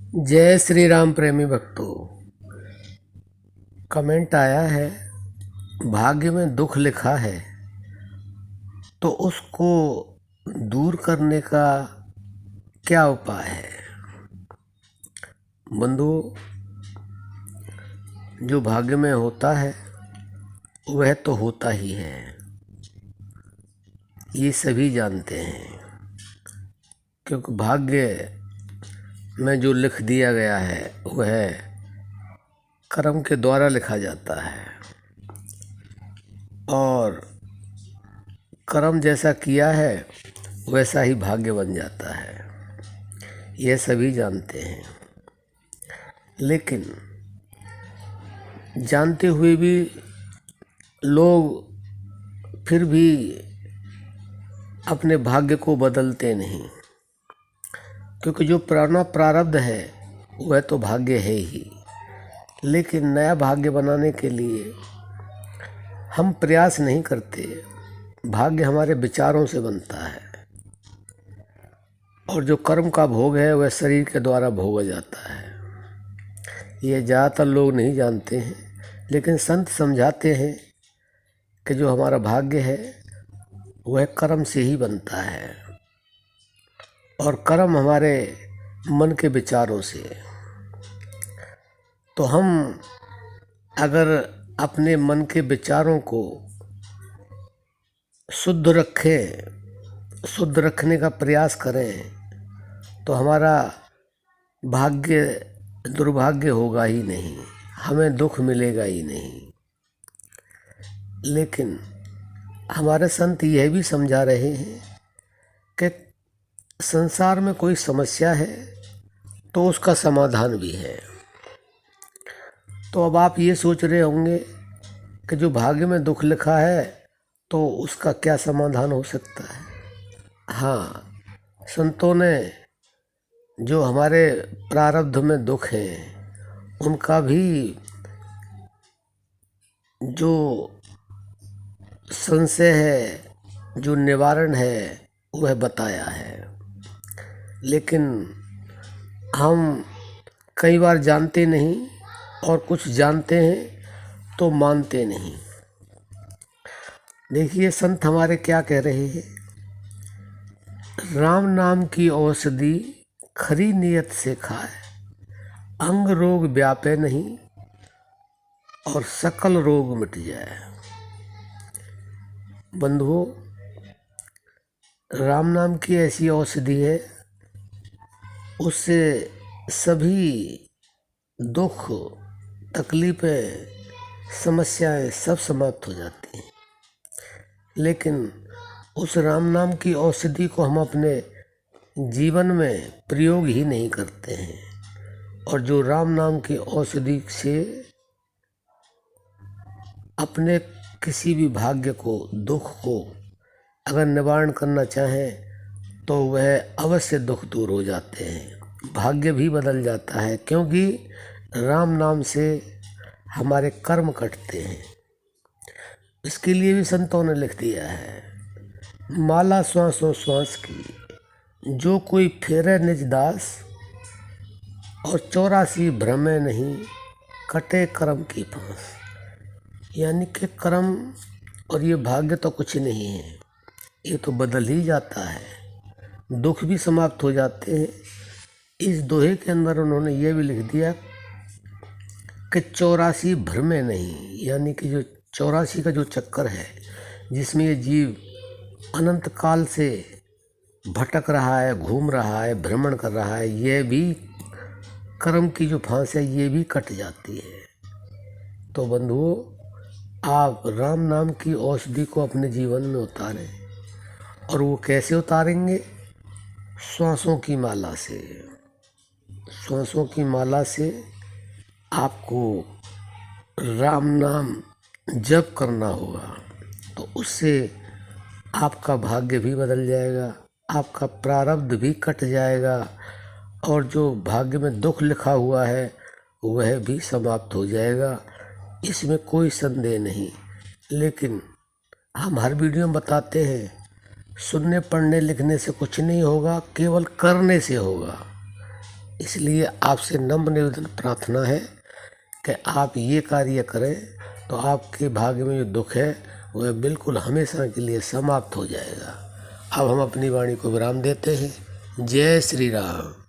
जय श्री राम प्रेमी भक्तों। कमेंट आया है, भाग्य में दुख लिखा है तो उसको दूर करने का क्या उपाय है। बंधुओं, जो भाग्य में होता है वह तो होता ही है, ये सभी जानते हैं। क्योंकि भाग्य में जो लिख दिया गया है वह कर्म के द्वारा लिखा जाता है और कर्म जैसा किया है वैसा ही भाग्य बन जाता है, यह सभी जानते हैं। लेकिन जानते हुए भी लोग फिर भी अपने भाग्य को बदलते नहीं, क्योंकि जो पुराना प्रारब्ध है वह तो भाग्य है ही। लेकिन नया भाग्य बनाने के लिए हम प्रयास नहीं करते। भाग्य हमारे विचारों से बनता है और जो कर्म का भोग है वह शरीर के द्वारा भोगा जाता है। ये ज़्यादातर लोग नहीं जानते हैं, लेकिन संत समझाते हैं कि जो हमारा भाग्य है वह कर्म से ही बनता है और कर्म हमारे मन के विचारों से। तो हम अगर अपने मन के विचारों को शुद्ध रखें, शुद्ध रखने का प्रयास करें, तो हमारा भाग्य दुर्भाग्य होगा ही नहीं, हमें दुख मिलेगा ही नहीं। लेकिन हमारे संत यह भी समझा रहे हैं कि संसार में कोई समस्या है तो उसका समाधान भी है। तो अब आप ये सोच रहे होंगे कि जो भाग्य में दुख लिखा है तो उसका क्या समाधान हो सकता है। हाँ, संतों ने जो हमारे प्रारब्ध में दुख है उनका भी जो संशय है, जो निवारण है वह बताया है। लेकिन हम कई बार जानते नहीं और कुछ जानते हैं तो मानते नहीं। देखिए संत हमारे क्या कह रहे हैं, राम नाम की औषधि खरी नियत से खाए, अंग रोग व्यापे नहीं और सकल रोग मिट जाए। बंधुओं, राम नाम की ऐसी औषधि है, उससे सभी दुख, तकलीफ़ें, समस्याएं सब समाप्त हो जाती हैं। लेकिन उस राम नाम की औषधि को हम अपने जीवन में प्रयोग ही नहीं करते हैं। और जो राम नाम की औषधि से अपने किसी भी भाग्य को, दुख को अगर निवारण करना चाहें तो वह अवश्य दुख दूर हो जाते हैं, भाग्य भी बदल जाता है। क्योंकि राम नाम से हमारे कर्म कटते हैं। इसके लिए भी संतों ने लिख दिया है, माला श्वासों श्वास की जो कोई फेरे निज दास, और 84 भ्रमे नहीं कटे कर्म की फांस। यानी कि कर्म और ये भाग्य तो कुछ नहीं है, ये तो बदल ही जाता है, दुख भी समाप्त हो जाते हैं। इस दोहे के अंदर उन्होंने ये भी लिख दिया कि 84 भ्रमे नहीं, यानी कि जो 84 का जो चक्कर है जिसमें ये जीव अनंत काल से भटक रहा है, घूम रहा है, भ्रमण कर रहा है, ये भी कर्म की जो फांस है ये भी कट जाती है। तो बंधुओं, आप राम नाम की औषधि को अपने जीवन में उतारें। और वो कैसे उतारेंगे? श्वासों की माला से। श्वासों की माला से आपको राम नाम जप करना होगा, तो उससे आपका भाग्य भी बदल जाएगा, आपका प्रारब्ध भी कट जाएगा और जो भाग्य में दुख लिखा हुआ है वह भी समाप्त हो जाएगा। इसमें कोई संदेह नहीं। लेकिन हम हर वीडियो में बताते हैं, सुनने पढ़ने लिखने से कुछ नहीं होगा, केवल करने से होगा। इसलिए आपसे नम्र निवेदन प्रार्थना है कि आप ये कार्य करें तो आपके भाग्य में जो दुख है वह बिल्कुल हमेशा के लिए समाप्त हो जाएगा। अब हम अपनी वाणी को विराम देते हैं। जय श्री राम।